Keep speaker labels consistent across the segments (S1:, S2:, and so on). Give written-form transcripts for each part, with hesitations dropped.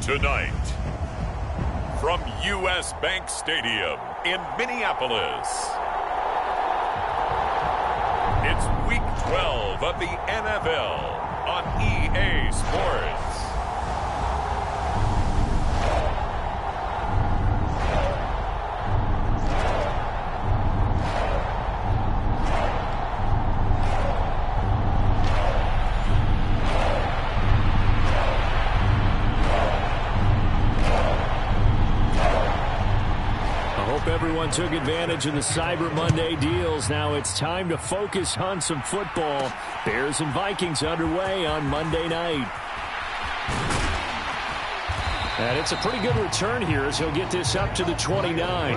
S1: Tonight, from U.S. Bank Stadium in Minneapolis, it's Week 12 of the NFL on EA Sports.
S2: Everyone took advantage of the Cyber Monday deals. Now it's time to focus on some football. Bears and Vikings underway on Monday night. And it's a pretty good return here as he'll get this up to the 29.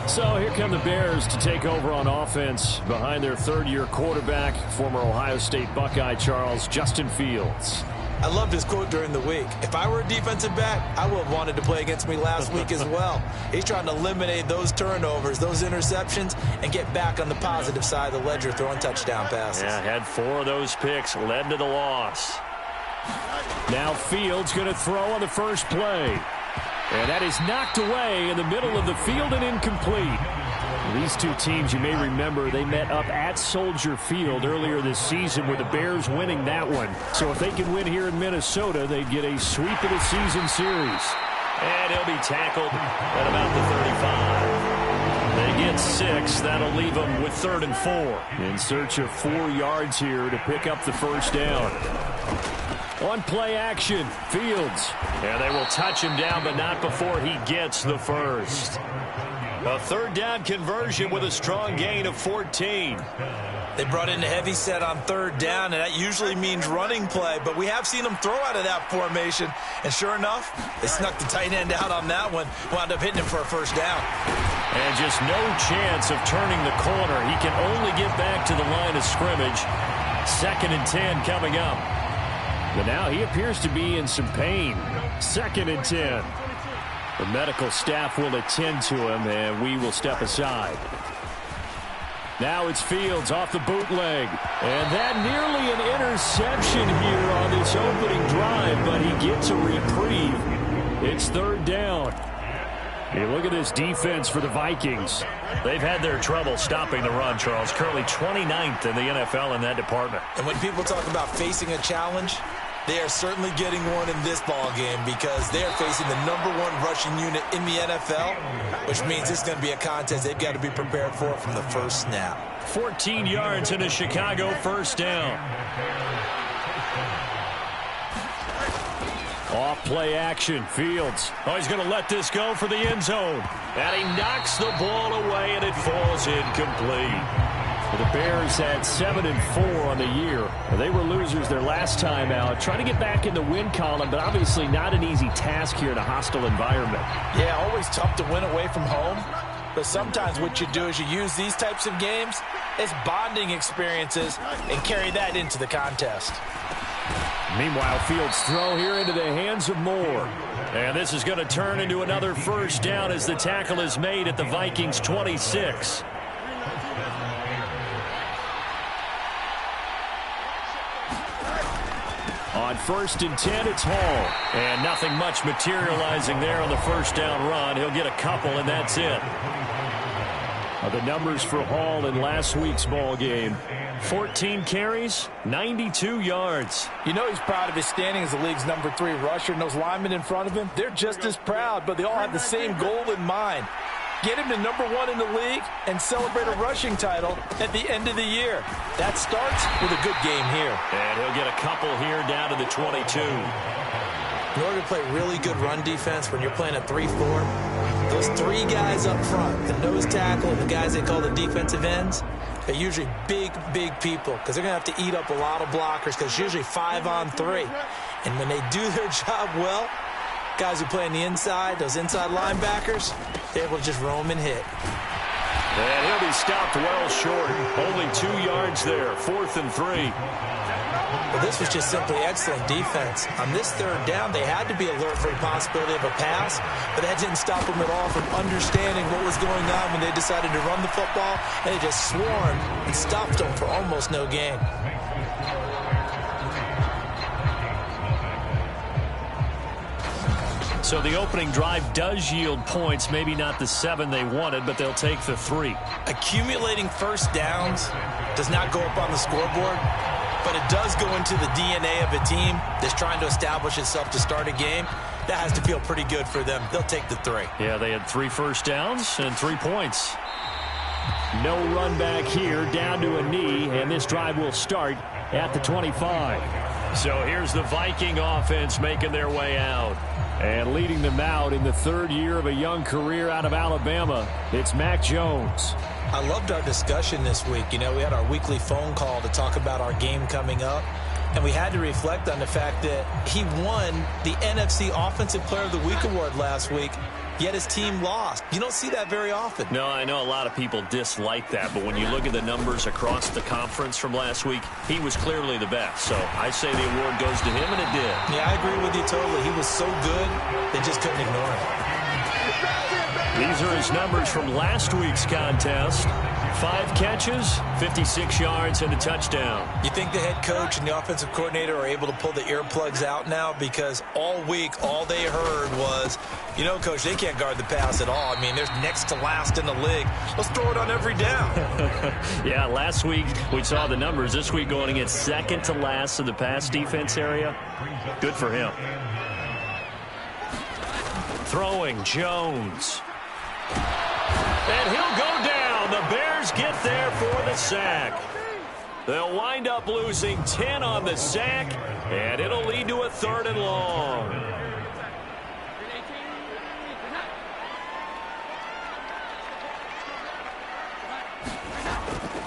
S2: So here come the Bears to take over on offense behind their third-year quarterback, former Ohio State Buckeye Justin Fields.
S3: I loved his quote during the week. If I were a defensive back, I would have wanted to play against me last week as well. He's trying to eliminate those turnovers, those interceptions, and get back on the positive side of the ledger throwing touchdown passes.
S2: Yeah, had 4 of those picks, led to the loss. Now Fields going to throw on the first play. And that is knocked away in the middle of the field and incomplete. These two teams, you may remember, they met up at Soldier Field earlier this season with the Bears winning that one. So if they can win here in Minnesota, they'd get a sweep of the season series. And he'll be tackled at about the 35. They get 6. That'll leave them with 3rd and 4. In search of 4 yards here to pick up the first down. On play action, Fields. And they will touch him down, but not before he gets the first. A 3rd down conversion with a strong gain of 14.
S3: They brought in a heavy set on 3rd down, and that usually means running play, but we have seen them throw out of that formation. And sure enough, they snuck the tight end out on that one, wound up hitting him for a first down.
S2: And just no chance of turning the corner. He can only get back to the line of scrimmage. 2nd and 10 coming up. But now he appears to be in some pain. 2nd and 10. The medical staff will attend to him, and we will step aside. Now it's Fields off the bootleg. And that nearly an interception here on this opening drive, but he gets a reprieve. It's 3rd down. Hey, look at this defense for the Vikings. They've had their trouble stopping the run, Charles. Currently 29th in the NFL in that department.
S3: And when people talk about facing a challenge, they are certainly getting one in this ball game because they are facing the #1 rushing unit in the NFL, which means it's going to be a contest they've got to be prepared for from the first snap.
S2: 14 yards in a Chicago first down. Off play action, Fields. Oh, he's going to let this go for the end zone. And he knocks the ball away, and it falls incomplete. The Bears had 7 and 4 on the year. They were losers their last time out. Trying to get back in the win column, but obviously not an easy task here in a hostile environment.
S3: Yeah, always tough to win away from home. But sometimes what you do is you use these types of games as bonding experiences and carry that into the contest.
S2: Meanwhile, Fields' throw here into the hands of Moore. And this is going to turn into another first down as the tackle is made at the Vikings' 26. On 1st and 10, it's Hall. And nothing much materializing there on the first down run. He'll get a couple, and that's it. The numbers for Hall in last week's ball game. 14 carries, 92 yards.
S3: You know he's proud of his standing as the league's #3 rusher, and those linemen in front of him, they're just as proud, but they all have the same goal in mind. Get him to #1 in the league and celebrate a rushing title at the end of the year. That starts with a good game here.
S2: And he'll get a couple here down to the 22.
S3: In order to play really good run defense when you're playing a 3-4, those 3 guys up front, the nose tackle and the guys they call the defensive ends, they're usually big people because they're going to have to eat up a lot of blockers because it's usually 5-on-3. And when they do their job well, guys who play on the inside, those inside linebackers, they're able to just roam and hit.
S2: And he'll be stopped well short. Only 2 yards there. 4th and 3.
S3: Well, this was just simply excellent defense. On this 3rd down, they had to be alert for the possibility of a pass, but that didn't stop them at all from understanding what was going on when they decided to run the football, and they just swarmed and stopped them for almost no gain.
S2: So the opening drive does yield points, maybe not the 7 they wanted, but they'll take the 3.
S3: Accumulating first downs does not go up on the scoreboard, but it does go into the DNA of a team that's trying to establish itself to start a game. That has to feel pretty good for them. They'll take the 3.
S2: Yeah, they had 3 first downs and 3 points. No run back here, down to a knee, and this drive will start at the 25. So here's the Viking offense making their way out. And leading them out in the 3rd year of a young career out of Alabama, it's Mac Jones.
S3: I loved our discussion this week. You know, we had our weekly phone call to talk about our game coming up. And we had to reflect on the fact that he won the NFC Offensive Player of the Week award last week, yet his team lost. You don't see that very often.
S2: No, I know a lot of people dislike that, but when you look at the numbers across the conference from last week, he was clearly the best. So I say the award goes to him, and it did.
S3: Yeah, I agree with you totally. He was so good, they just couldn't ignore him.
S2: These are his numbers from last week's contest. 5 catches, 56 yards, and a touchdown.
S3: You think the head coach and the offensive coordinator are able to pull the earplugs out now? Because all week, all they heard was, you know, Coach, they can't guard the pass at all. I mean, they're next to last in the league. Let's throw it on every down.
S2: Yeah, last week we saw the numbers. This week going against second to last in the pass defense area. Good for him. Throwing Jones. And he'll go down. The Bears get there for the sack. They'll wind up losing 10 on the sack, and it'll lead to a 3rd and long.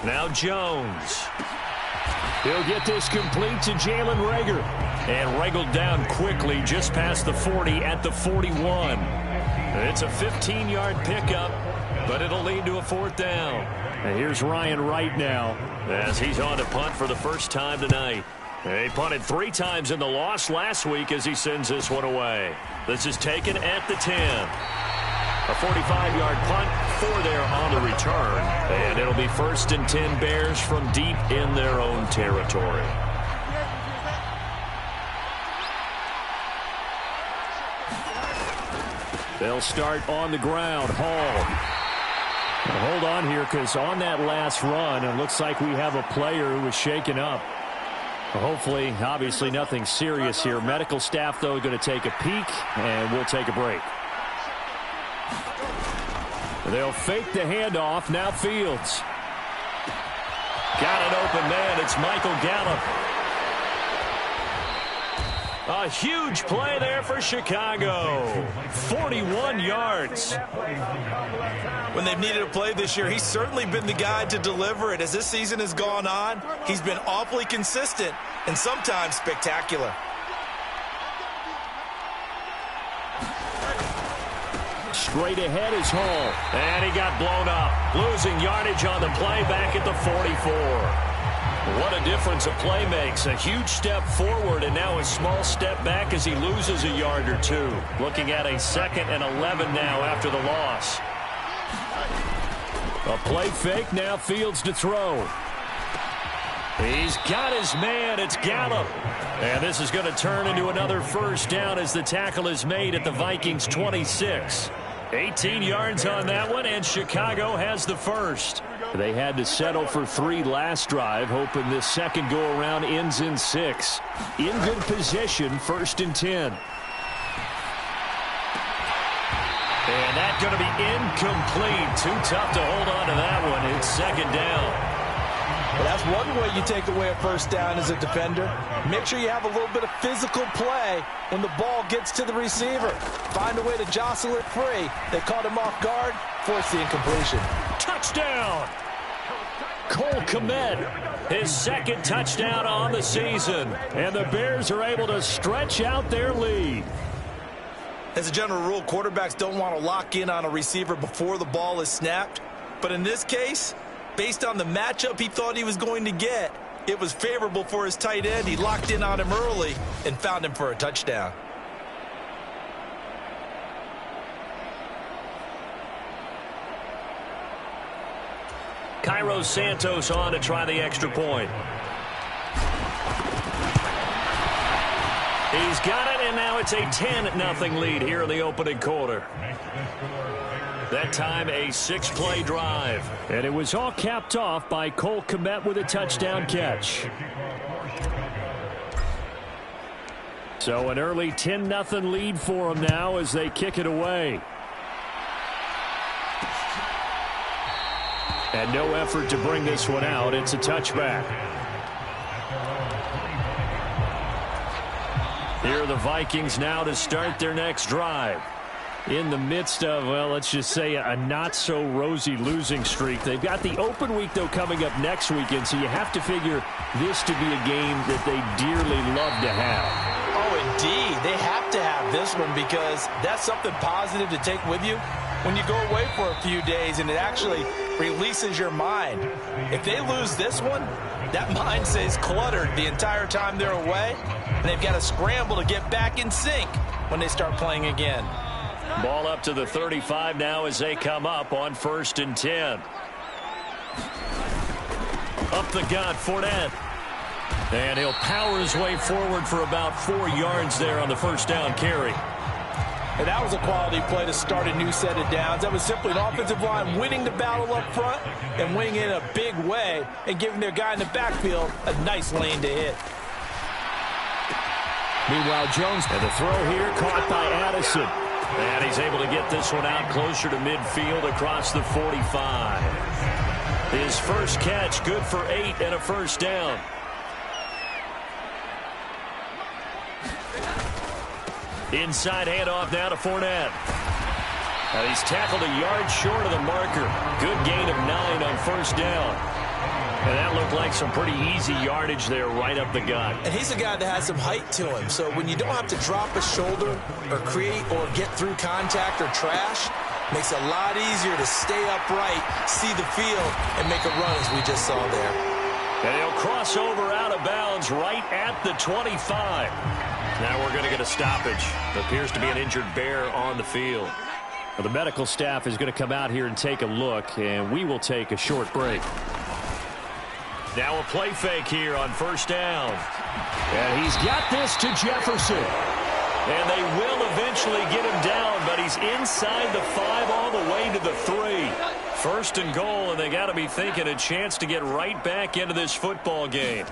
S2: Now Jones. He'll get this complete to Jalen Reagor. And wriggled down quickly just past the 40 at the 41. It's a 15-yard pickup, but it'll lead to a 4th down. And here's Ryan Wright now as he's on to punt for the first time tonight. He punted 3 times in the loss last week as he sends this one away. This is taken at the 10. A 45-yard punt, 4 there on the return. And it'll be 1st and 10 Bears from deep in their own territory. They'll start on the ground. Hall. Hold on here, because on that last run, it looks like we have a player who was shaken up. Hopefully, obviously nothing serious here. Medical staff, though, going to take a peek, and we'll take a break. They'll fake the handoff. Now Fields. Got an open man. It's Michael Gallup. A huge play there for Chicago. 41 yards.
S3: When they've needed a play this year, he's certainly been the guy to deliver it. As this season has gone on, he's been awfully consistent and sometimes spectacular.
S2: Straight ahead is Hall. And he got blown up. Losing yardage on the play back at the 44. What a difference a play makes. A huge step forward and now a small step back as he loses a yard or 2. Looking at a 2nd and 11 now after the loss. A play fake. Now Fields to throw. He's got his man. It's Gallup. And this is going to turn into another 1st down as the tackle is made at the Vikings 26. 18 yards on that one, and Chicago has the 1st. They had to settle for 3 last drive, hoping this second go-around ends in 6. In good position, 1st and 10. And that's going to be incomplete. Too tough to hold on to that one. It's 2nd down.
S3: Well, that's one way you take away a 1st down as a defender. Make sure you have a little bit of physical play when the ball gets to the receiver. Find a way to jostle it free. They caught him off guard, forced the incompletion.
S2: Touchdown! Cole Kmet, his 2nd touchdown on the season. And the Bears are able to stretch out their lead.
S3: As a general rule, quarterbacks don't want to lock in on a receiver before the ball is snapped. But in this case, based on the matchup he thought he was going to get, it was favorable for his tight end. He locked in on him early and found him for a touchdown.
S2: Cairo Santos on to try the extra point. He's got it, and now it's a 10-0 lead here in the opening quarter. That time, a 6-play drive. And it was all capped off by Cole Kmet with a touchdown catch. So an early 10-0 lead for them now as they kick it away. And no effort to bring this one out. It's a touchback. Here are the Vikings now to start their next drive. In the midst of, well, let's just say a not-so-rosy losing streak. They've got the open week, though, coming up next weekend, so you have to figure this to be a game that they dearly love to have.
S3: Oh, indeed. They have to have this one because that's something positive to take with you when you go away for a few days, and it actually releases your mind. If they lose this one, that mind stays cluttered the entire time they're away, and they've got to scramble to get back in sync when they start playing again.
S2: Ball up to the 35 now as they come up on 1st and 10. Up the gut, Fournette. And he'll power his way forward for about 4 yards there on the first down carry.
S3: And that was a quality play to start a new set of downs. That was simply an offensive line winning the battle up front and winning it in a big way and giving their guy in the backfield a nice lane to hit.
S2: Meanwhile, Jones, and the throw here caught by Addison. And he's able to get this one out closer to midfield across the 45. His first catch, good for 8 and a first down. Inside handoff now to Fournette. He's tackled a yard short of the marker. Good gain of 9 on first down. And that looked like some pretty easy yardage there right up the gut.
S3: And he's a guy that has some height to him. So when you don't have to drop a shoulder or create or get through contact or trash, makes it a lot easier to stay upright, see the field, and make a run as we just saw there.
S2: And he'll cross over out of bounds right at the 25. Now we're going to get a stoppage. It appears to be an injured bear on the field. Well, the medical staff is going to come out here and take a look, and we will take a short break. Now a play fake here on first down. And he's got this to Jefferson. And they will eventually get him down, but he's inside the 5 all the way to the 3. First and goal, and they got to be thinking a chance to get right back into this football game.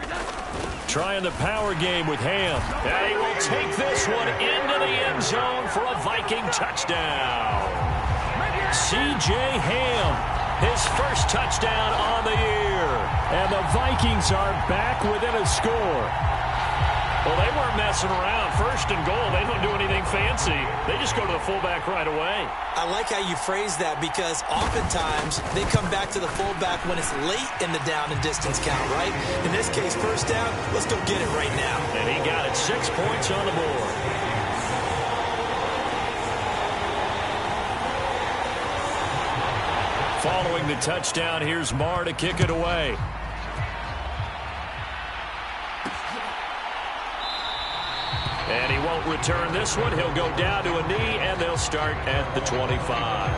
S2: Trying the power game with Ham. And he will take this one into the end zone for a Viking touchdown. C.J. Ham. His first touchdown on the year. And the Vikings are back within a score. Well, they weren't messing around. First and goal, they don't do anything fancy. They just go to the fullback right away.
S3: I like how you phrase that because oftentimes they come back to the fullback when it's late in the down and distance count, right? In this case, first down, let's go get it right now.
S2: And he got it. 6 points on the board. Following the touchdown, here's Marr to kick it away. And he won't return this one. He'll go down to a knee, and they'll start at the 25.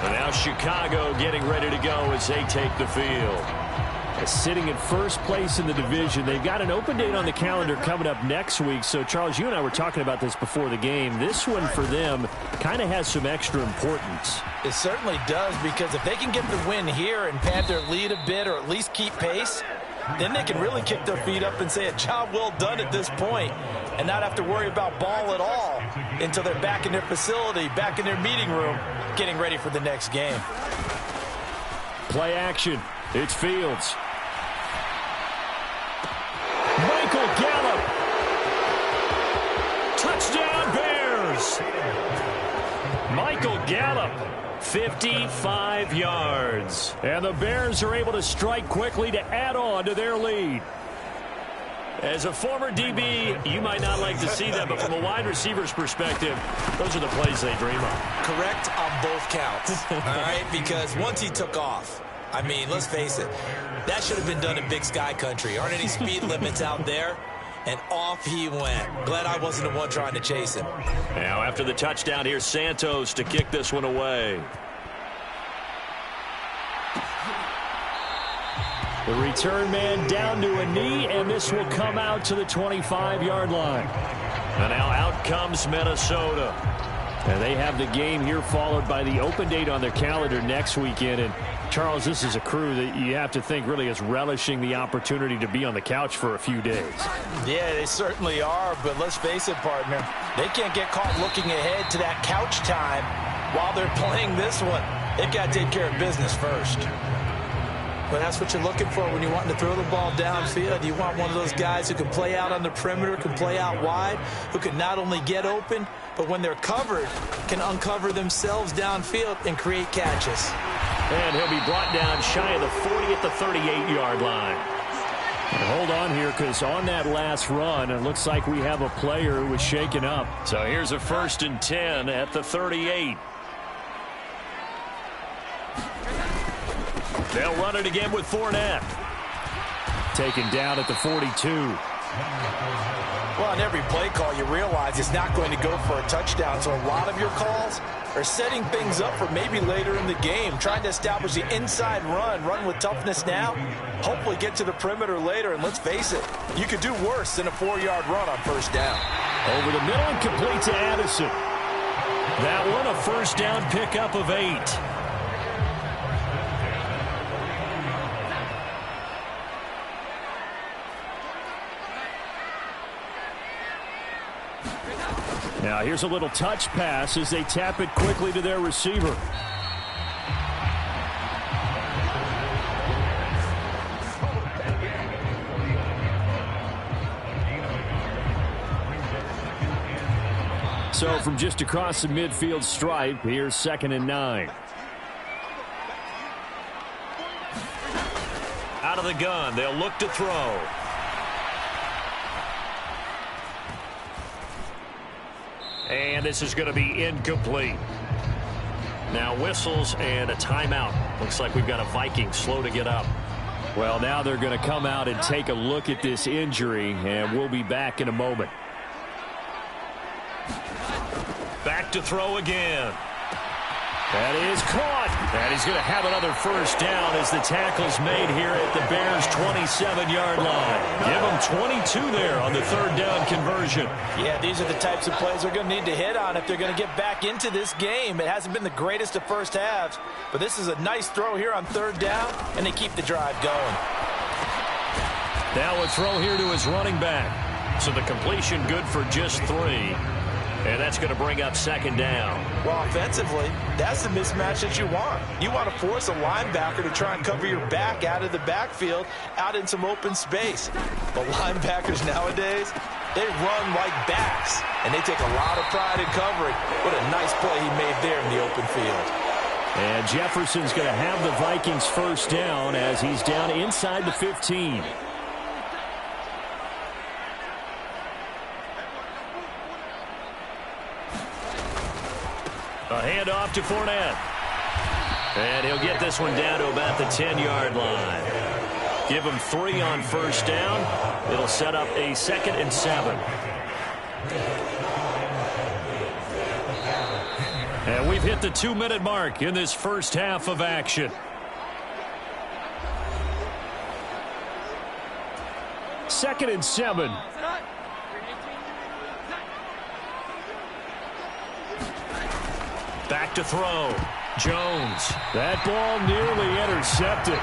S2: And now Chicago getting ready to go as they take the field. Sitting in first place in the division. They've got an open date on the calendar coming up next week. So, Charles, you and I were talking about this before the game. This one for them kind of has some extra importance.
S3: It certainly does because if they can get the win here and pad their lead a bit or at least keep pace, then they can really kick their feet up and say a job well done at this point and not have to worry about ball at all until they're back in their facility, back in their meeting room, getting ready for the next game.
S2: Play action. It's Fields. Michael Gallup. Touchdown Bears. Michael Gallup. 55 yards. And the Bears are able to strike quickly to add on to their lead. As a former DB, you might not like to see that, but from a wide receiver's perspective, those are the plays they dream of.
S3: Correct on both counts, all right? Because once he took off, I mean, let's face it, that should have been done in Big Sky Country. Aren't any speed limits out there? And off he went. Glad I wasn't the one trying to chase him.
S2: Now, after the touchdown, here's Santos to kick this one away. The return man down to a knee, and this will come out to the 25-yard line. And now out comes Minnesota. And they have the game here followed by the open date on their calendar next weekend. And, Charles, this is a crew that you have to think really is relishing the opportunity to be on the couch for a few days.
S3: Yeah, they certainly are, but let's face it, partner. They can't get caught looking ahead to that couch time while they're playing this one. They've got to take care of business first. But that's what you're looking for when you're wanting to throw the ball downfield. You want one of those guys who can play out on the perimeter, can play out wide, who can not only get open, but when they're covered, can uncover themselves downfield and create catches.
S2: And he'll be brought down shy of the 40 at the 38-yard line. And hold on here, because on that last run, it looks like we have a player who was shaken up. So here's a 1st and 10 at the 38. They'll run it again with Fournette. Taken down at the 42.
S3: Well, on every play call, you realize it's not going to go for a touchdown. So a lot of your calls are setting things up for maybe later in the game, trying to establish the inside run with toughness now, hopefully get to the perimeter later. And let's face it, you could do worse than a 4-yard run on 1st down.
S2: Over the middle and complete to Addison. That one a 1st down pickup of 8. Now here's a little touch pass as they tap it quickly to their receiver. So from just across the midfield stripe, here's 2nd and 9. Out of the gun, they'll look to throw. And this is going to be incomplete. Now whistles and a timeout. Looks like we've got a Viking slow to get up. Well, now they're going to come out and take a look at this injury, and we'll be back in a moment. Back to throw again. That is caught. And he's going to have another 1st down as the tackle's made here at the Bears' 27-yard line. Give them 22 there on the 3rd down conversion.
S3: Yeah, these are the types of plays they're going to need to hit on if they're going to get back into this game. It hasn't been the greatest of first halves, but this is a nice throw here on 3rd down, and they keep the drive going.
S2: Now a throw here to his running back. So the completion good for just 3. And that's going to bring up 2nd down.
S3: Well, offensively, that's the mismatch that you want. You want to force a linebacker to try and cover your back out of the backfield, out in some open space. But linebackers nowadays, they run like backs, and they take a lot of pride in covering. What a nice play he made there in the open field.
S2: And Jefferson's going to have the Vikings 1st down as he's down inside the 15. A handoff to Fournette. And he'll get this one down to about the 10-yard line. Give him 3 on 1st down. It'll set up a 2nd and 7. And we've hit the 2-minute mark in this first half of action. Second and 7. Back to throw. Jones. That ball nearly intercepted.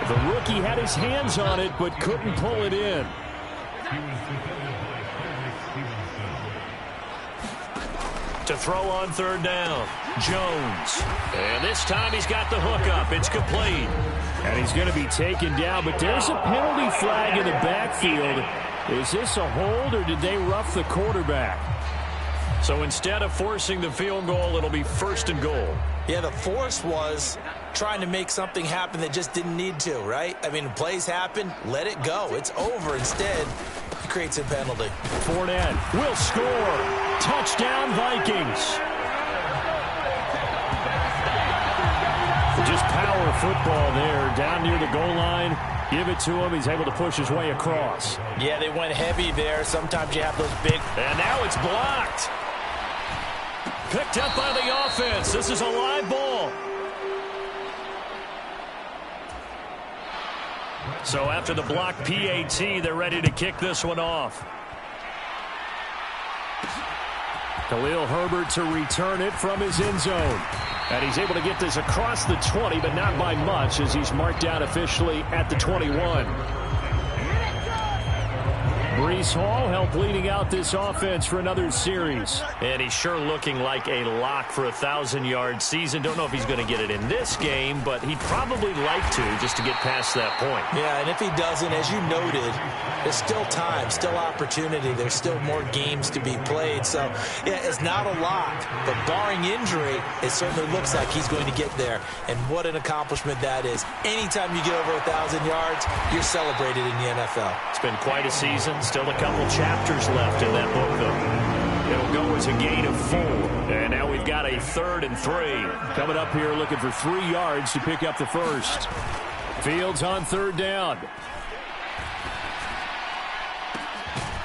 S2: The rookie had his hands on it but couldn't pull it in. To throw on 3rd down. Jones. And this time he's got the hook up. It's complete. And he's going to be taken down, but there's a penalty flag in the backfield. Is this a hold or did they rough the quarterback? So instead of forcing the field goal, it'll be 1st and goal.
S3: Yeah, the force was trying to make something happen that just didn't need to, right? I mean, plays happen, let it go. It's over. Instead, he creates a penalty.
S2: Fournette will score. Touchdown, Vikings. Just power football there, down near the goal line. Give it to him. He's able to push his way across.
S3: Yeah, they went heavy there. Sometimes you have those big.
S2: And now it's blocked. Picked up by the offense. This is a live ball. So after the block PAT, they're ready to kick this one off. Khalil Herbert to return it from his end zone. And he's able to get this across the 20, but not by much as he's marked down officially at the 21. Breece Hall helped leading out this offense for another series.
S4: And he's sure looking like a lock for a 1,000-yard season. Don't know if he's going to get it in this game, but he'd probably like to just to get past that point.
S3: Yeah, and if he doesn't, as you noted, there's still time, still opportunity. There's still more games to be played. So, yeah, it's not a lock, but barring injury, it certainly looks like he's going to get there. And what an accomplishment that is. Anytime you get over 1,000 yards, you're celebrated in the NFL.
S4: It's been quite a season. Still a couple chapters left in that book, though.
S2: It'll go as a gain of 4. And now we've got a 3rd and 3. Coming up here looking for 3 yards to pick up the first. Fields on 3rd down.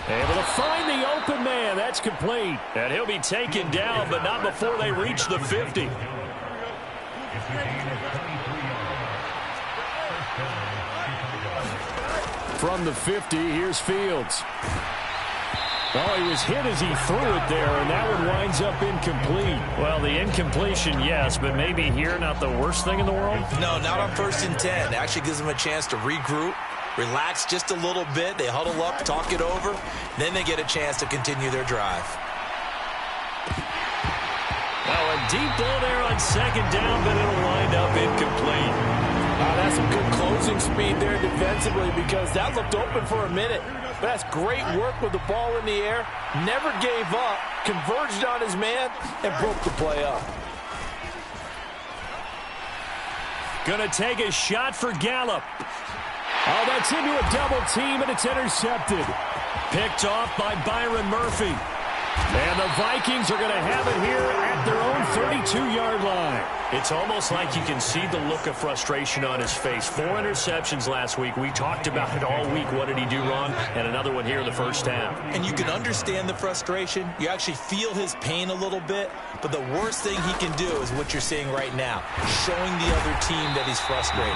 S2: Able to find the open man. That's complete.
S4: And he'll be taken down, but not before they reach the 50.
S2: From the 50, here's Fields. Oh, he was hit as he threw it there, and that one winds up incomplete.
S4: Well, the incompletion, yes, but maybe here not the worst thing in the world?
S3: No, not on 1st and 10. It actually gives them a chance to regroup, relax just a little bit. They huddle up, talk it over. Then they get a chance to continue their drive.
S4: Oh, a deep ball there on 2nd down, but it'll wind up incomplete.
S5: That's some good closing speed there defensively because that looked open for a minute. But that's great work with the ball in the air. Never gave up, converged on his man, and broke the play up.
S2: Gonna take a shot for Gallup. Oh, that's into a double team, and it's intercepted. Picked off by Byron Murphy. And the Vikings are going to have it here at their own 32-yard line.
S4: It's almost like you can see the look of frustration on his face. 4 interceptions last week. We talked about it all week. What did he do wrong? And another one here in the first half.
S3: And you can understand the frustration. You actually feel his pain a little bit. But the worst thing he can do is what you're seeing right now, showing the other team that he's frustrated.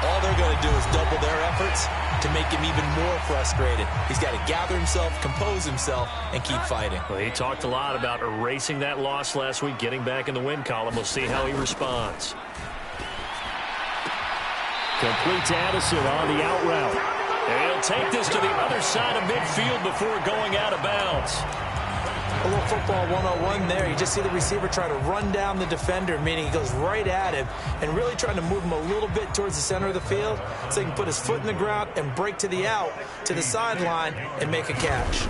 S3: All they're going to do is double their efforts to make him even more frustrated. He's got to gather himself, compose himself, and keep fighting.
S4: Well, he talked a lot about erasing that loss last week, getting back in the win column. We'll see how he responds.
S2: Complete to Addison on the out route.
S4: And he'll take this to the other side of midfield before going out of bounds.
S3: A little football 101 there. You just see the receiver try to run down the defender, meaning he goes right at him and really trying to move him a little bit towards the center of the field so he can put his foot in the ground and break to the out, to the sideline, and make a catch.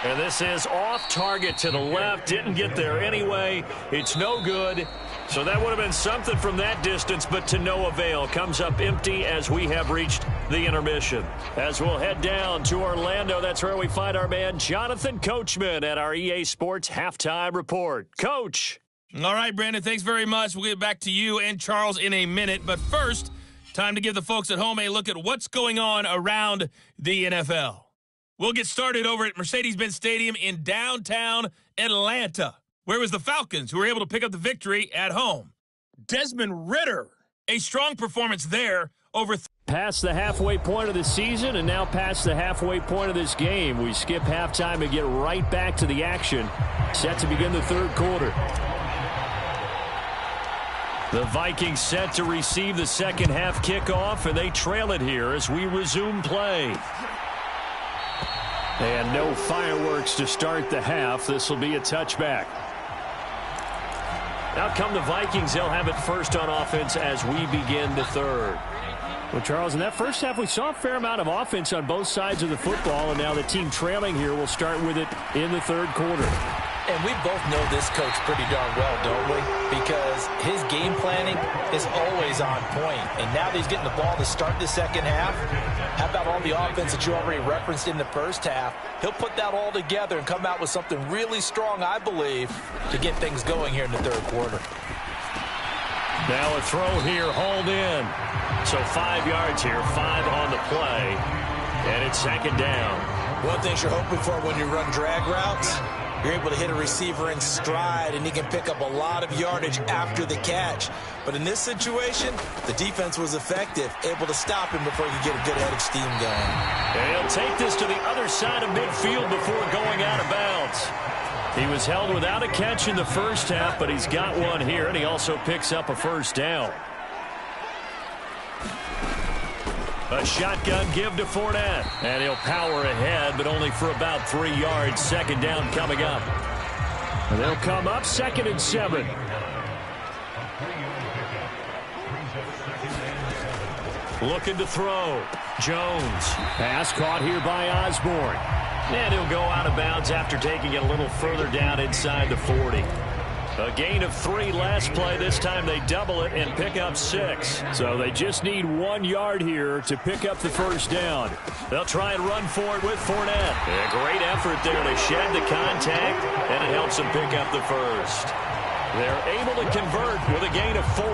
S4: And this is off target to the left. Didn't get there anyway. It's no good. So that would have been something from that distance, but to no avail. Comes up empty as we have reached the intermission. As we'll head down to Orlando, that's where we find our man Jonathan Coachman at our EA Sports Halftime Report. Coach.
S6: All right, Brandon, thanks very much. We'll get back to you and Charles in a minute. But first, time to give the folks at home a look at what's going on around the NFL. We'll get started over at Mercedes-Benz Stadium in downtown Atlanta. Where was the Falcons, who were able to pick up the victory at home? Desmond Ridder, a strong performance there over
S2: past the halfway point of the season and now past the halfway point of this game. We skip halftime and get right back to the action. Set to begin the 3rd quarter. The Vikings set to receive the 2nd half kickoff, and they trail it here as we resume play. And no fireworks to start the half. This will be a touchback.
S4: Out come the Vikings. They'll have it first on offense as we begin the 3rd.
S2: Well, Charles, in that first half, we saw a fair amount of offense on both sides of the football, and now the team trailing here will start with it in the 3rd quarter.
S3: And we both know this coach pretty darn well, don't we? Because his game planning is always on point. And now that he's getting the ball to start the 2nd half, how about all the offense that you already referenced in the first half? He'll put that all together and come out with something really strong, I believe, to get things going here in the 3rd quarter.
S4: Now a throw here, hauled in. So 5 yards here, 5 on the play. And it's 2nd down.
S3: One thing you're hoping for when you run drag routes, You're able to hit a receiver in stride, and he can pick up a lot of yardage after the catch. But in this situation, the defense was effective, able to stop him before he could get a good head of steam going.
S4: And he'll take this to the other side of midfield before going out of bounds. He was held without a catch in the first half, but he's got one here, and he also picks up a first down. A shotgun give to Fournette. And he'll power ahead, but only for about 3 yards. Second down coming up. And they'll come up 2nd and 7. Looking to throw. Jones. Pass caught here by Osborne. And he'll go out of bounds after taking it a little further down inside the 40. A gain of 3 last play. This time they double it and pick up 6. So they just need 1 yard here to pick up the first down. They'll try and run for it with Fournette. A great effort there. They shed the contact, and it helps them pick up the first. They're able to convert with a gain of 4.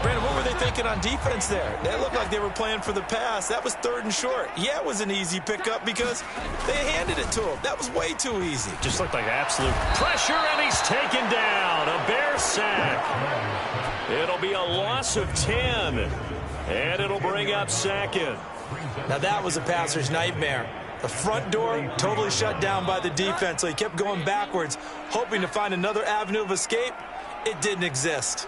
S3: Brandon, what were they thinking on defense there? They looked like they were playing for the pass. That was 3rd and short. Yeah, it was an easy pickup because they handed it to him. That was way too easy.
S4: Just looked like absolute pressure, and he's taken down. A Bear sack. It'll be a loss of 10, and it'll bring up 2nd.
S3: Now that was a passer's nightmare. The front door totally shut down by the defense, so he kept going backwards, hoping to find another avenue of escape. It didn't exist.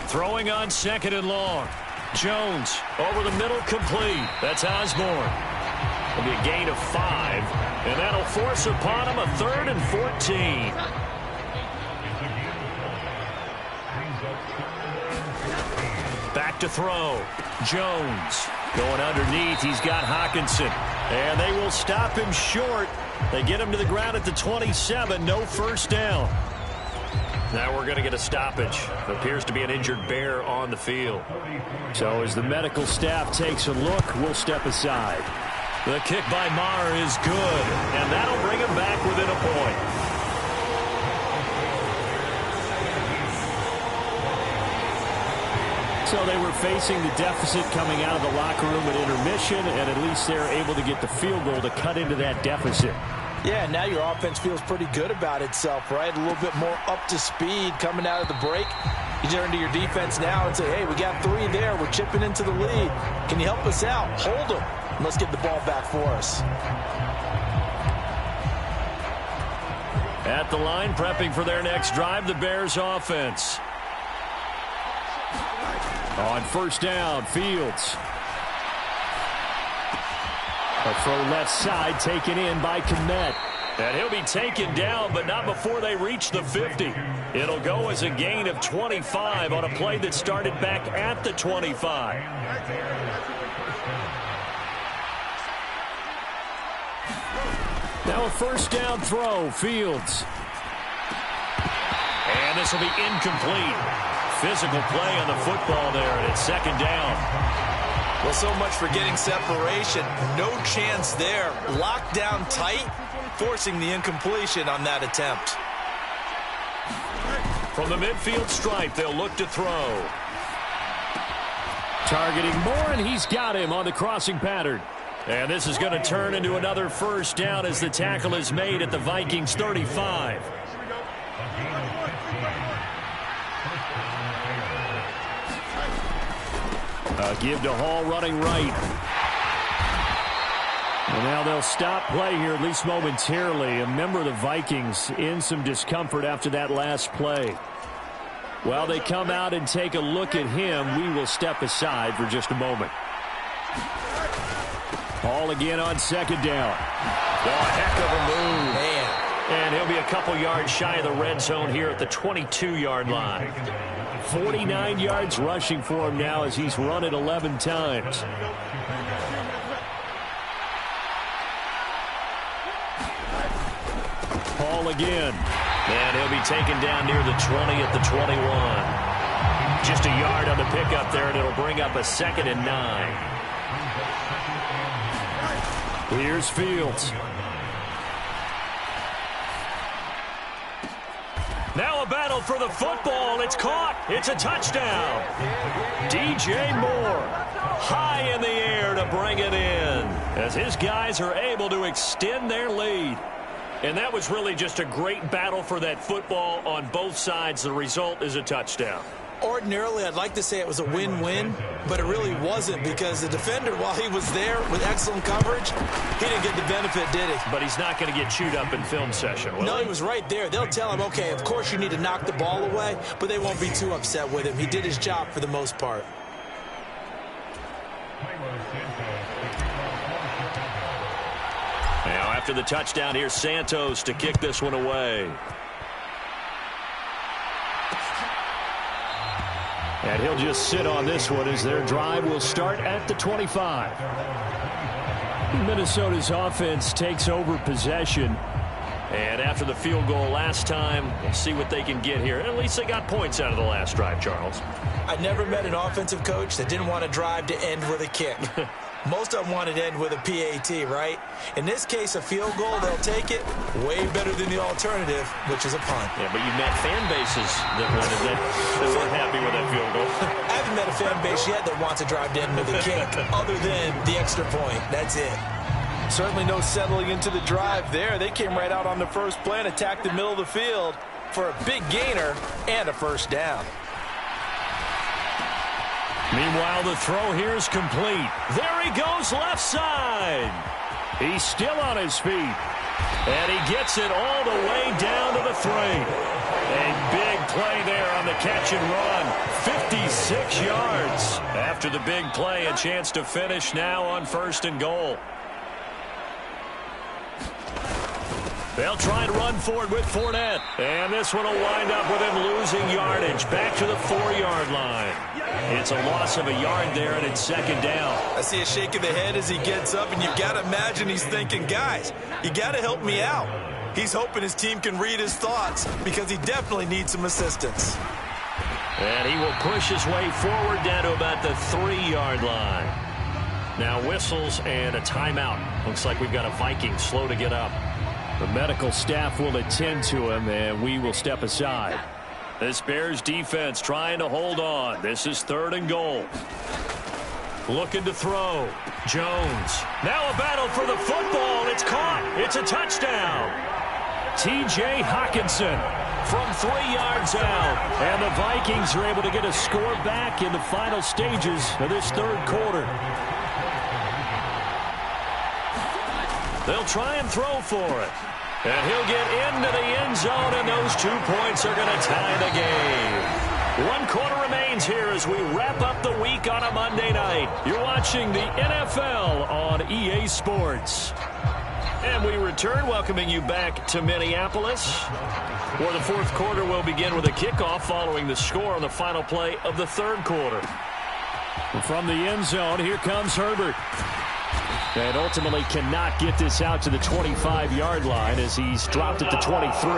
S4: Throwing on 2nd and long. Jones over the middle, complete. That's Osborne. It'll be a gain of 5, and that'll force upon him a 3rd and 14. Back to throw. Jones going underneath. He's got Hockenson, and they will stop him short. They get him to the ground at the 27. No first down. Now we're going to get a stoppage. Appears to be an injured Bear on the field.
S2: So as the medical staff takes a look, we'll step aside.
S4: The kick by Maher is good, and that'll bring him back within a point.
S2: So they were facing the deficit coming out of the locker room at intermission, and at least they're able to get the field goal to cut into that deficit.
S5: Yeah, now your offense feels pretty good about itself, right? A little bit more up to speed coming out of the break. You turn to your defense now and say, hey, we got 3 there. We're chipping into the lead. Can you help us out? Hold them. And let's get the ball back for us.
S4: At the line, prepping for their next drive, the Bears offense.
S2: On first down, Fields. A throw left side taken in by Kmet.
S4: And he'll be taken down, but not before they reach the 50. It'll go as a gain of 25 on a play that started back at the 25.
S2: Now a first down throw, Fields.
S4: And this will be incomplete. Physical play on the football there, and it's 2nd down.
S3: Well, so much for getting separation. No chance there. Locked down tight, forcing the incompletion on that attempt.
S4: From the midfield stripe, they'll look to throw.
S2: Targeting Moore, and he's got him on the crossing pattern.
S4: And this is going to turn into another first down as the tackle is made at the Vikings 35.
S2: Give to Hall running right. And now they'll stop play here, at least momentarily. A member of the Vikings in some discomfort after that last play. While they come out and take a look at him, we will step aside for just a moment. Hall again on 2nd down.
S4: Oh, heck of a move.
S3: Man.
S4: And he'll be a couple yards shy of the red zone here at the 22-yard line.
S2: 49 yards rushing for him now as he's run it 11 times. Hall again.
S4: And he'll be taken down near the 20 at the 21. Just a yard on the pickup there, and it'll bring up a 2nd and 9.
S2: Here's Fields.
S4: Now a battle for the football. It's caught. It's a touchdown. DJ Moore high in the air to bring it in as his guys are able to extend their lead. And that was really just a great battle for that football on both sides. The result is a touchdown.
S3: Ordinarily, I'd like to say it was a win-win, but it really wasn't because the defender, while he was there with excellent coverage, he didn't get the benefit, did he?
S4: But he's not going to get chewed up in film session, will
S3: No,
S4: he?
S3: he was right there. They'll tell him, okay, of course you need to knock the ball away, but they won't be too upset with him. He did his job for the most part.
S4: Now, after the touchdown, here's Santos to kick this one away.
S2: And he'll just sit on this one as their drive will start at the 25. Minnesota's offense takes over possession.
S4: And after the field goal last time, we'll see what they can get here. At least they got points out of the last drive, Charles.
S3: I never met an offensive coach that didn't want to drive to end with a kick. Most of them wanted to end with a PAT, right? In this case, a field goal, they'll take it way better than the alternative, which is a punt.
S4: Yeah, but you met fan bases that wanted that weren't happy with that field goal.
S3: I haven't met a fan base yet that wants to drive to end with a kick, other than the extra point. That's it.
S5: Certainly no settling into the drive there. They came right out on the first play and attacked the middle of the field for a big gainer and a first down.
S2: Meanwhile, the throw here is complete.
S4: There he goes left side.
S2: He's still on his feet.
S4: And he gets it all the way down to the 3. A big play there on the catch and run. 56 yards. After the big play, a chance to finish now on 1st and goal. They'll try and run forward with Fournette. And this one will wind up with him losing yardage. Back to the 4-yard line. It's a loss of a yard there, and it's 2nd down.
S3: I see a shake of the head as he gets up, and you've got to imagine he's thinking, guys, you got to help me out. He's hoping his team can read his thoughts because he definitely needs some assistance.
S4: And he will push his way forward down to about the 3-yard line. Now whistles and a timeout. Looks like we've got a Viking slow to get up.
S2: The medical staff will attend to him, and we will step aside.
S4: This Bears defense trying to hold on. This is 3rd and goal. Looking to throw. Jones. Now a battle for the football. It's caught. It's a touchdown.
S2: T.J. Hawkinson
S4: from 3 yards out.
S2: And the Vikings are able to get a score back in the final stages of this 3rd quarter.
S4: They'll try and throw for it. And he'll get into the end zone, and those 2 points are going to tie the game. 1 quarter remains here as we wrap up the week on a Monday night. You're watching the NFL on EA Sports. And we return, welcoming you back to Minneapolis, where the 4th quarter will begin with a kickoff following the score on the final play of the 3rd quarter.
S2: From the end zone, here comes Herbert. And ultimately cannot get this out to the 25-yard line as he's dropped at the 23.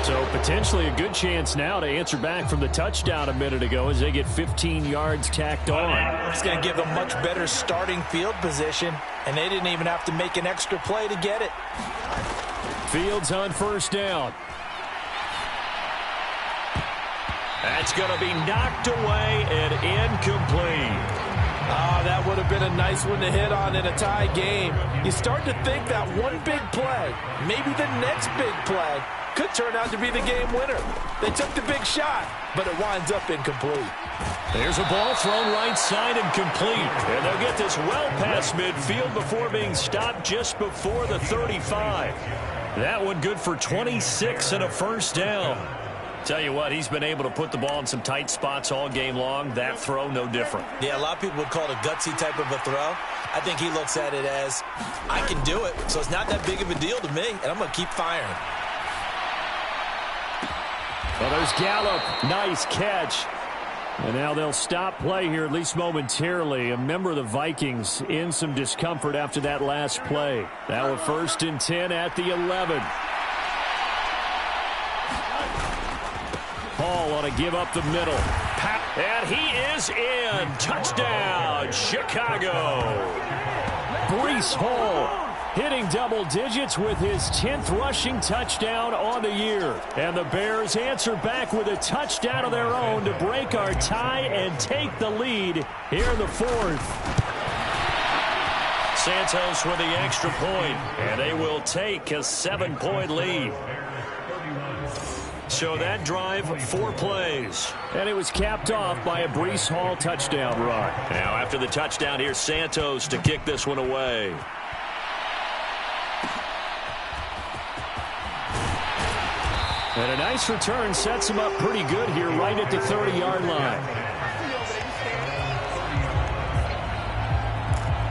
S2: So potentially a good chance now to answer back from the touchdown a minute ago as they get 15 yards tacked on.
S3: It's going to give them much better starting field position, and they didn't even have to make an extra play to get it.
S2: Fields on 1st down.
S4: That's going to be knocked away and incomplete.
S5: That would have been a nice one to hit on in a tie game. You start to think that one big play, maybe the next big play, could turn out to be the game winner. They took the big shot, but it winds up incomplete.
S4: There's a ball thrown right side and complete. And they'll get this well past midfield before being stopped just before the 35. That one good for 26 and a 1st down. Tell you what, he's been able to put the ball in some tight spots all game long. That throw, no different.
S3: Yeah, a lot of people would call it a gutsy type of a throw. I think he looks at it as, I can do it, so it's not that big of a deal to me, and I'm going to keep firing.
S2: Well, there's Gallup. Nice catch. And now they'll stop play here, at least momentarily. A member of the Vikings in some discomfort after that last play. Now a 1st and 10 at the 11. Hall on a give up the middle.
S4: And he is in. Touchdown, Chicago.
S2: Breece Hall hitting double digits with his 10th rushing touchdown on the year. And the Bears answer back with a touchdown of their own to break our tie and take the lead here in the 4th.
S4: Santos with the extra point, and they will take a 7-point lead. So that drive, 4 plays.
S2: And it was capped off by a Breece Hall touchdown run.
S4: Now after the touchdown, here's Santos to kick this one away.
S2: And a nice return sets him up pretty good here right at the 30-yard line.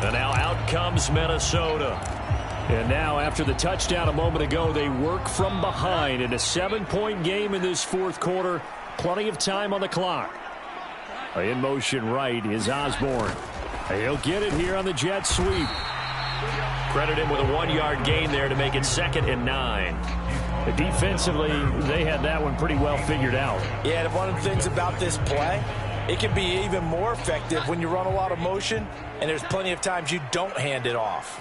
S4: And now out comes Minnesota.
S2: And now after the touchdown a moment ago, they work from behind in a 7-point game in this fourth quarter. Plenty of time on the clock. In motion right is Osborne. He'll get it here on the jet sweep.
S4: Credit him with a 1-yard gain there to make it 2nd and 9.
S2: Defensively, they had that one pretty well figured out.
S5: Yeah, and one of the things about this play, it can be even more effective when you run a lot of motion, and there's plenty of times you don't hand it off.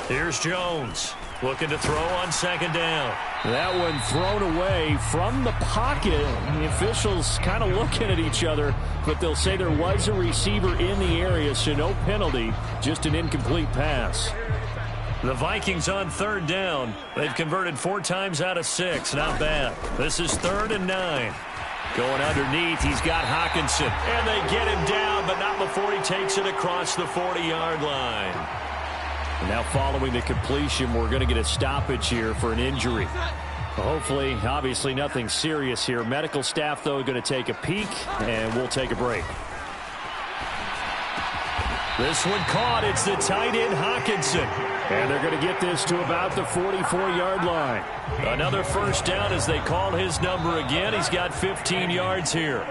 S4: Here's Jones looking to throw on 2nd down.
S2: That one thrown away from the pocket. The officials kind of looking at each other, but they'll say there was a receiver in the area, so no penalty, just an incomplete pass.
S4: The Vikings on 3rd down. They've converted 4 times out of 6. Not bad. This is 3rd and 9. Going underneath, he's got Hockenson. And they get him down, but not before he takes it across the 40-yard line.
S2: Now following the completion, we're going to get a stoppage here for an injury. Hopefully, obviously nothing serious here. Medical staff, though, going to take a peek, and we'll take a break.
S4: This one caught. It's the tight end, Hockenson.
S2: And they're going to get this to about the 44-yard line.
S4: Another 1st down as they call his number again. He's got 15 yards here.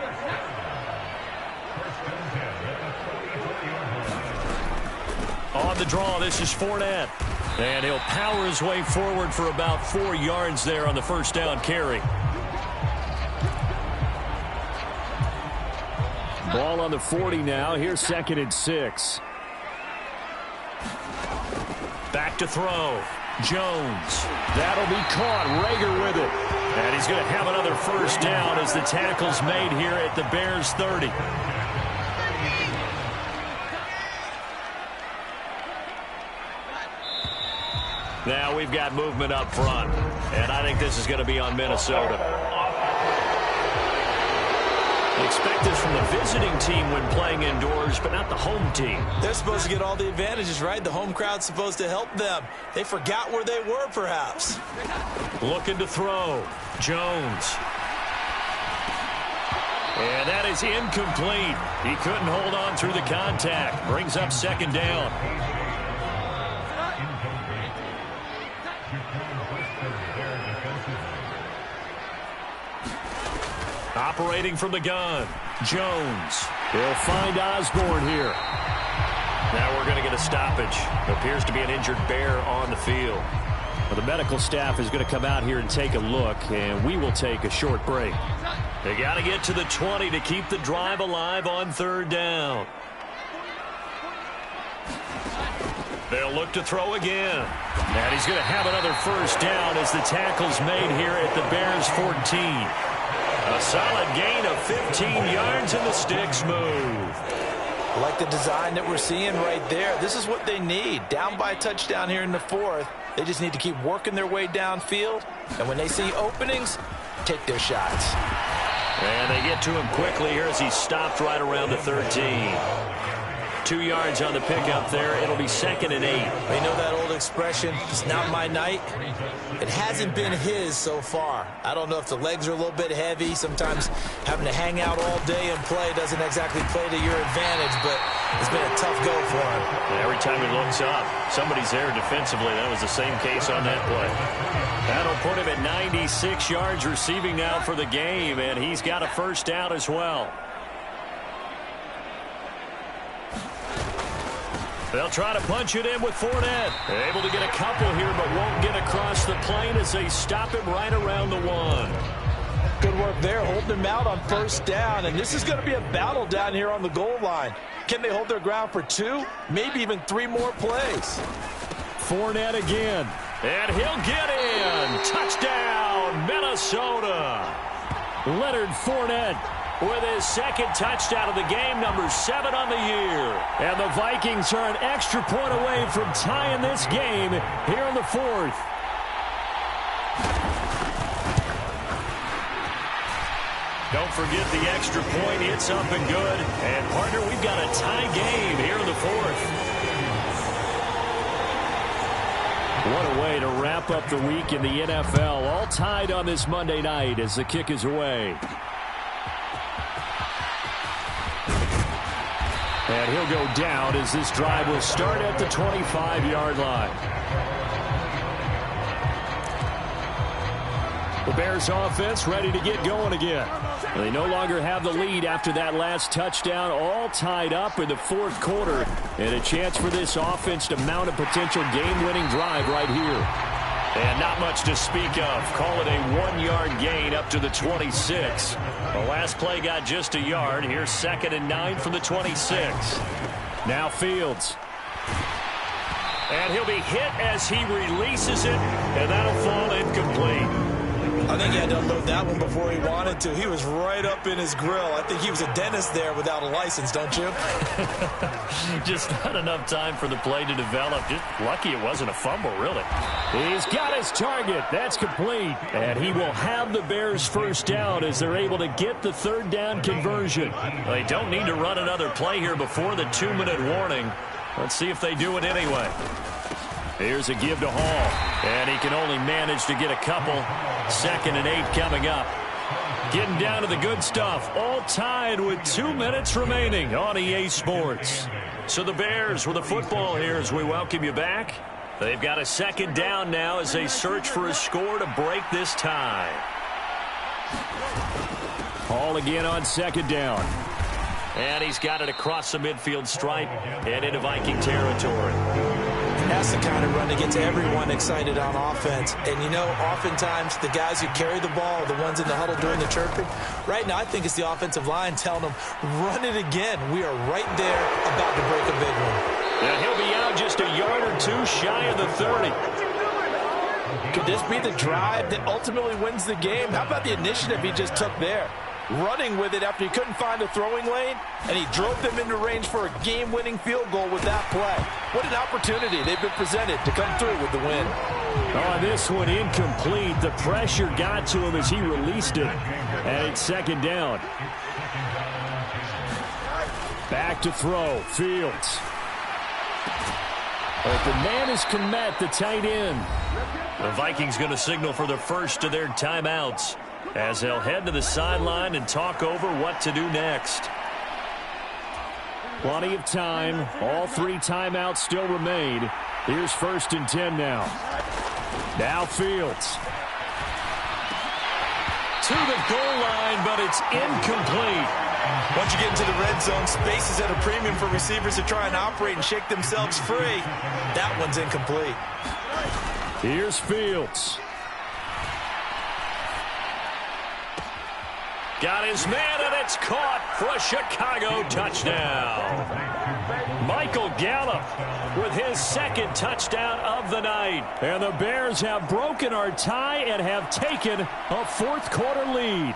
S4: On the draw, this is Fournette. And he'll power his way forward for about 4 yards there on the 1st down carry.
S2: Ball on the 40 now. Here's 2nd and 6.
S4: Back to throw. Jones.
S2: That'll be caught. Rager with it.
S4: And he's going to have another 1st down as the tackle's made here at the Bears 30. Now we've got movement up front. And I think this is going to be on Minnesota. Expect this from the visiting team when playing indoors, but not the home team.
S3: They're supposed to get all the advantages, right? The home crowd's supposed to help them. They forgot where they were, perhaps.
S4: Looking to throw. Jones. And that is incomplete. He couldn't hold on through the contact. Brings up 2nd down. Operating from the gun, Jones.
S2: They'll find Osborne here.
S4: Now we're going to get a stoppage. Appears to be an injured Bear on the field.
S2: Well, the medical staff is going to come out here and take a look, and we will take a short break.
S4: They got to get to the 20 to keep the drive alive on 3rd down. They'll look to throw again. And he's going to have another 1st down as the tackle's made here at the Bears 14. A solid gain of 15 yards and the sticks move.
S5: I like the design that we're seeing right there. This is what they need. Down by a touchdown here in the 4th. They just need to keep working their way downfield. And when they see openings, take their shots.
S4: And they get to him quickly here as he's stopped right around the 13. 2 yards on the pickup there. It'll be 2nd and 8.
S3: You know that old expression, it's not my night? It hasn't been his so far. I don't know if the legs are a little bit heavy. Sometimes having to hang out all day and play doesn't exactly play to your advantage, but it's been a tough go for him.
S4: And every time he looks up, somebody's there defensively. That was the same case on that play. That'll put him at 96 yards receiving now for the game, and he's got a 1st down as well. They'll try to punch it in with Fournette. Able to get a couple here, but won't get across the plane as they stop him right around the 1.
S5: Good work there, holding him out on 1st down. And this is going to be a battle down here on the goal line. Can they hold their ground for 2, maybe even 3 more plays?
S2: Fournette again.
S4: And he'll get in. Touchdown, Minnesota.
S2: Leonard Fournette
S4: with his second touchdown of the game, number 7 on the year. And the Vikings are an extra point away from tying this game here in the 4th. Don't forget the extra point. It's up and good. And, partner, we've got a tie game here in the 4th. What a way to wrap up the week in the NFL. All tied on this Monday night as the kick is away. And he'll go down as this drive will start at the 25-yard line. The Bears offense ready to get going again. They no longer have the lead after that last touchdown, all tied up in the 4th quarter. And a chance for this offense to mount a potential game-winning drive right here. And not much to speak of. Call it a 1-yard gain up to the 26. The last play got just a yard. Here's 2nd and 9 from the 26. Now Fields. And he'll be hit as he releases it, and that'll fall incomplete.
S3: I think he had to unload that one before he wanted to. He was right up in his grill. I think he was a dentist there without a license, don't you?
S4: Just not enough time for the play to develop. Just lucky it wasn't a fumble, really. He's got his target. That's complete. And he will have the Bears first down as they're able to get the 3rd down conversion. They don't need to run another play here before the 2-minute warning. Let's see if they do it anyway. Here's a give to Hall, and he can only manage to get a couple. 2nd and 8 coming up. Getting down to the good stuff, all tied with 2 minutes remaining on EA Sports. So the Bears with the football here as we welcome you back. They've got a 2nd down now as they search for a score to break this tie. Hall again on 2nd down. And he's got it across the midfield stripe and into Viking territory.
S3: That's the kind of run that gets everyone excited on offense. And, you know, oftentimes the guys who carry the ball are the ones in the huddle doing the chirping. Right now, I think it's the offensive line telling them, run it again. We are right there about to break a big one.
S4: And he'll be out just a yard or 2 shy of the 30.
S5: Could this be the drive that ultimately wins the game? How about the initiative he just took there? Running with it after he couldn't find a throwing lane, and he drove them into range for a game-winning field goal with that play. What an opportunity they've been presented to come through with the win.
S4: Oh, this one incomplete. The pressure got to him as he released it. And it's 2nd down. Back to throw. Fields. Open man is Komet, the tight end. The Vikings going to signal for the first of their timeouts as they'll head to the sideline and talk over what to do next. Plenty of time. All 3 timeouts still remain. Here's 1st and 10 now. Now Fields. To the goal line, but it's incomplete.
S3: Once you get into the red zone, space is at a premium for receivers to try and operate and shake themselves free. That one's incomplete.
S4: Here's Fields. Got his man, and it's caught for a Chicago touchdown. Michael Gallup with his 2nd touchdown of the night. And the Bears have broken our tie and have taken a 4th quarter lead.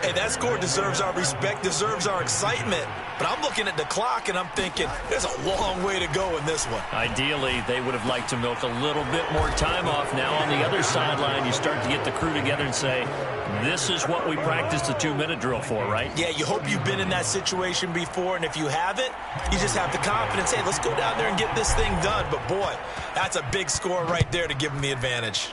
S3: Hey, that score deserves our respect, deserves our excitement. But I'm looking at the clock, and I'm thinking, there's a long way to go in this one.
S4: Ideally, they would have liked to milk a little bit more time off. Now on the other sideline, you start to get the crew together and say, this is what we practiced the 2-minute drill for, right?
S3: Yeah, you hope you've been in that situation before, and if you haven't, you just have the confidence, hey, let's go down there and get this thing done. But, boy, that's a big score right there to give them the advantage.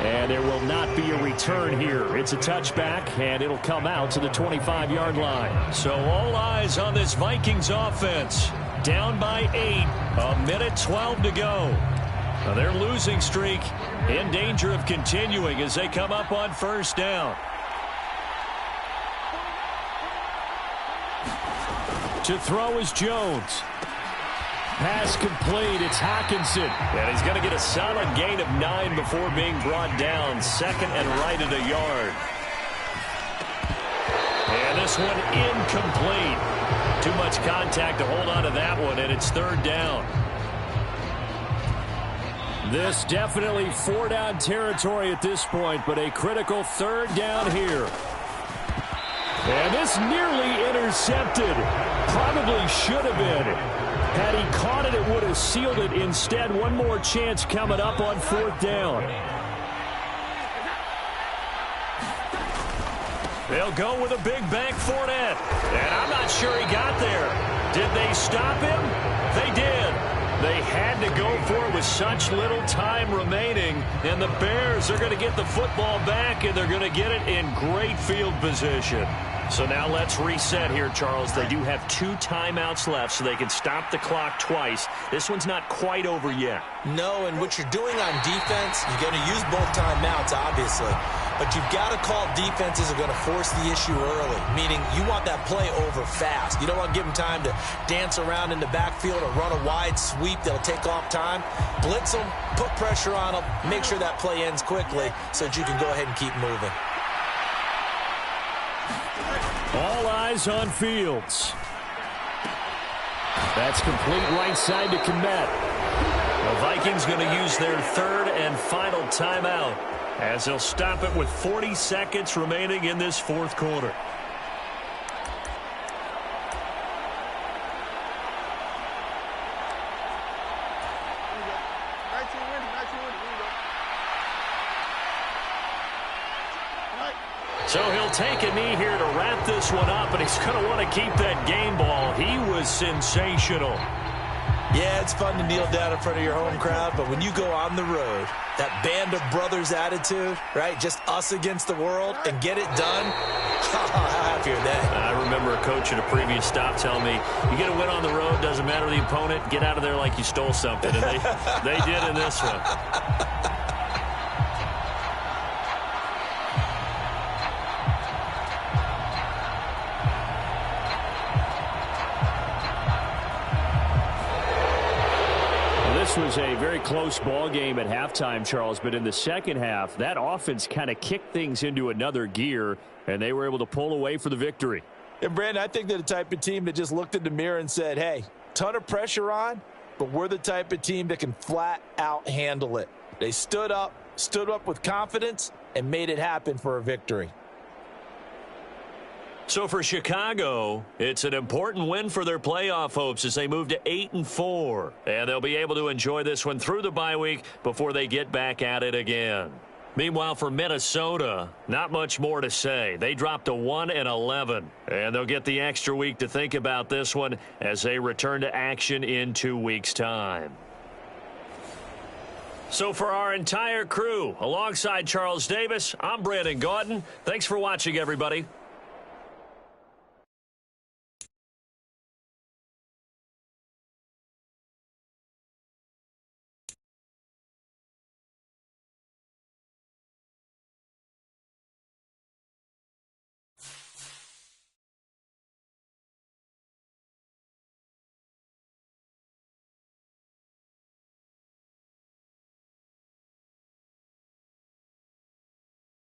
S4: And there will not be a return here. It's a touchback, and it'll come out to the 25-yard line. So all eyes on this Vikings offense. Down by 8, 1:12 to go. Now their losing streak in danger of continuing as they come up on 1st down. To throw is Jones. Pass complete. It's Hockenson. And he's going to get a solid gain of 9 before being brought down. 2nd and right at a yard. And this one incomplete. Too much contact to hold on to that one, and it's 3rd down.
S2: This definitely 4-down territory at this point, but a critical 3rd down here. And this nearly intercepted. Probably should have been. Had he caught it, it would have sealed it. Instead, one more chance coming up on 4th down. They'll go with a big bank Fournette. And I'm not sure he got there. Did they stop him? They did. They had to go for it with such little time remaining. And the Bears are going to get the football back, and they're going to get it in great field position. So now let's reset here, Charles. They do have 2 timeouts left, so they can stop the clock twice. This one's not quite over yet.
S3: No, and what you're doing on defense, you're going to use both timeouts, obviously. But you've got to call defenses are going to force the issue early, meaning you want that play over fast. You don't want to give them time to dance around in the backfield or run a wide sweep that'll take off time. Blitz them, put pressure on them, make sure that play ends quickly so that you can go ahead and keep moving.
S2: All eyes on Fields. That's complete right side to Kmet.
S4: The Vikings going to use their 3rd and final timeout as they'll stop it with 40 seconds remaining in this 4th quarter. So he'll take a knee here to wrap this one up, and he's going to want to keep that game ball. He was sensational.
S3: Yeah, it's fun to kneel down in front of your home crowd, but when you go on the road, that band of brothers attitude, right, just us against the world, and get it done, how happy are they?
S4: I remember a coach at a previous stop telling me, you get a win on the road, doesn't matter the opponent, get out of there like you stole something, and they did in this one.
S2: This was a very close ball game at halftime, Charles, but in the second half, that offense kind of kicked things into another gear, and they were able to pull away for the victory.
S5: And, Brandon, I think they're the type of team that just looked in the mirror and said, hey, ton of pressure on, but we're the type of team that can flat out handle it. They stood up with confidence, and made it happen for a victory.
S4: So for Chicago, it's an important win for their playoff hopes as they move to 8-4. And they'll be able to enjoy this one through the bye week before they get back at it again. Meanwhile, for Minnesota, not much more to say. They dropped to 1-11, and they'll get the extra week to think about this one as they return to action in 2 weeks' time. So for our entire crew, alongside Charles Davis, I'm Brandon Gaudin. Thanks for watching, everybody.